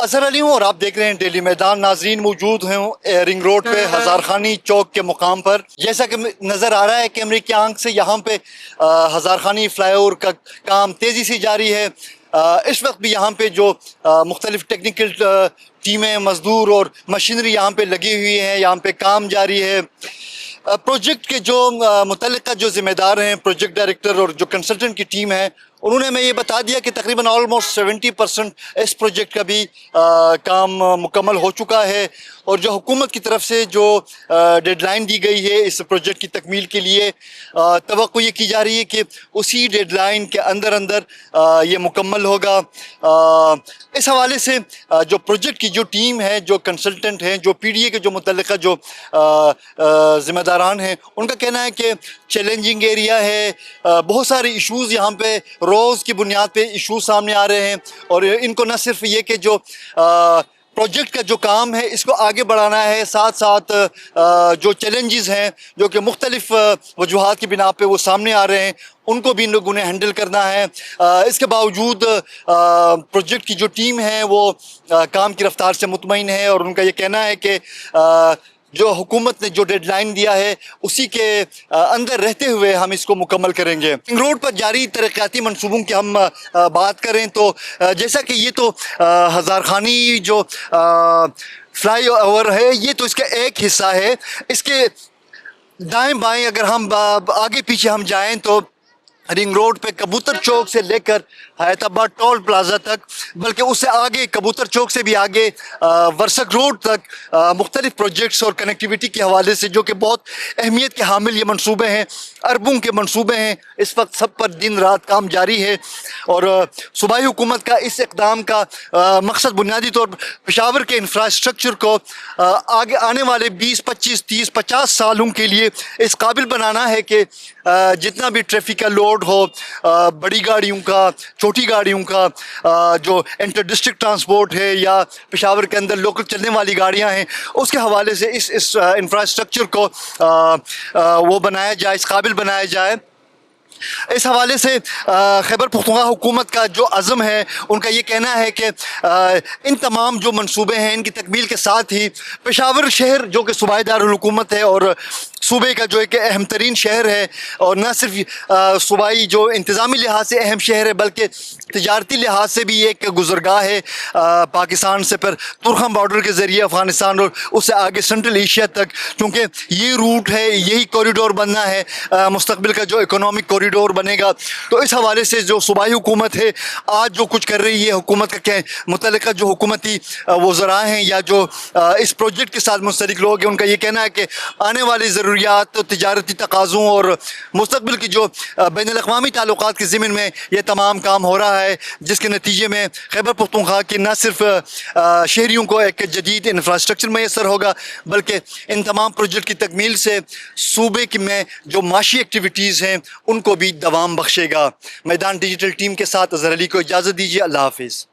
अजहर अली हूँ और आप देख रहे हैं डेली मैदान। नाजरीन, मौजूद हूँ रिंग रोड पे हजार खानी चौक के मुकाम पर। जैसा कि नज़र आ रहा है कैमरे की आंख से, यहाँ पे हजार खानी फ्लाईओवर का काम तेज़ी से जारी है। इस वक्त भी यहाँ पे जो मुख्तलिफ टेक्निकल टीमें, मजदूर और मशीनरी यहाँ पे लगी हुई हैं, यहाँ पे काम जारी है। प्रोजेक्ट के जो मुतल्लिका जो ज़िम्मेदार हैं, प्रोजेक्ट डायरेक्टर और जो कंसल्टेंट की टीम है, उन्होंने हमें ये बता दिया कि तकरीबन ऑलमोस्ट 70% इस प्रोजेक्ट का भी काम मुकम्मल हो चुका है। और जो हुकूमत की तरफ से जो डेडलाइन दी गई है इस प्रोजेक्ट की तकमील के लिए, तवक्को ये की जा रही है कि उसी डेडलाइन के अंदर अंदर ये मुकम्मल होगा। इस हवाले से जो प्रोजेक्ट की जो टीम है, जो कंसल्टेंट हैं, जो PDA के जो मुतल्लिका जो ज़िम्मेदारान हैं, उनका कहना है कि चैलेंजिंग एरिया है। बहुत सारे इशूज़ यहाँ पे रोज़ की बुनियाद पे इशू सामने आ रहे हैं और इनको न सिर्फ ये कि जो प्रोजेक्ट का जो काम है इसको आगे बढ़ाना है, साथ साथ जो चैलेंजेस हैं जो कि मुख्तलिफ वजूहात की बिना पे वो सामने आ रहे हैं, उनको भी इन लोगों ने हैंडल करना है। इसके बावजूद प्रोजेक्ट की जो टीम है वो काम की रफ्तार से मुतमईन है और उनका ये कहना है कि जो हुकूमत ने जो डेडलाइन दिया है उसी के अंदर रहते हुए हम इसको मुकम्मल करेंगे। रिंग रोड पर जारी तरक्याती मनसूबों की हम बात करें तो जैसा कि ये तो हजार खानी जो फ्लाई ओवर है, ये तो इसका एक हिस्सा है। इसके दाएं बाएं अगर हम आगे पीछे हम जाएं तो रिंग रोड पे कबूतर चौक से लेकर हैदराबाद टोल प्लाजा तक, बल्कि उससे आगे कबूतर चौक से भी आगे वर्सक रोड तक मुख्तलिफ प्रोजेक्ट्स और कनेक्टिविटी के हवाले से जो कि बहुत अहमियत के हामिल ये मनसूबे हैं, अरबों के मनसूबे हैं। इस वक्त सब पर दिन रात काम जारी है और सूबाई हुकूमत का इस इक़दाम का मकसद बुनियादी तौर पर पेशावर के इंफ्रास्ट्रक्चर को आगे आने वाले 20, 25, 30, 50 सालों के लिए इस काबिल बनाना है कि जितना भी ट्रैफिक का लोड हो, बड़ी गाड़ियों का, छोटी गाड़ियों का, जो इंटर डिस्ट्रिक्ट ट्रांसपोर्ट है या पेशावर के अंदर लोकल चलने वाली गाड़ियां हैं, उसके हवाले से इस इंफ्रास्ट्रक्चर को वो बनाया जाए, इस काबिल बनाया जाए। इस हवाले से खैबर पख्तूनख्वा हुकूमत का जो अज़म है, उनका ये कहना है कि इन तमाम जो मंसूबे हैं इनकी तकमील के साथ ही पेशावर शहर जो कि सूबाई दारुल हुकूमत है और सूबे का जो एक अहम तरीन शहर है और न सिर्फ सूबाई जो इंतज़ामी लिहाज से अहम शहर है बल्कि तजारती लिहाज से भी एक गुज़रगाह है पाकिस्तान से पर तुरखम बॉर्डर के ज़रिए अफ़गानिस्तान और उससे आगे सेंट्रल एशिया तक, क्योंकि ये रूट है, यही कॉरिडोर बनना है, मुस्तक़बिल का जो इकोनॉमिक कॉरिडोर बनेगा। तो इस हवाले से जो सूबाई हुकूमत है आज जो कुछ कर रही है, हुकूमत का क्या मुतल्लिका जो हुकूमती वज़रा हैं या जो इस प्रोजेक्ट के साथ मुस्तरिक लोग हैं, उनका ये कहना है कि आने वाली ज़रूरियात, तो तजारती तकाज़ों और मुस्तक़बिल की जो बैनुल-अक़वामी ताल्लुक़ात के ज़िम्न में ये तमाम काम हो रहा है, जिसके नतीजे में खैबर पख्तूनख्वा की न सिर्फ शहरियों को एक जदीद इंफ्रास्ट्रक्चर मैसर होगा बल्कि इन तमाम प्रोजेक्ट की तकमील से सूबे की में जो माशी एक्टिविटीज़ हैं उनको भी दवाम बख्शेगा। मैदान डिजिटल टीम के साथ अज़हर अली को इजाज़त दीजिए। अल्लाह हाफ़िज़।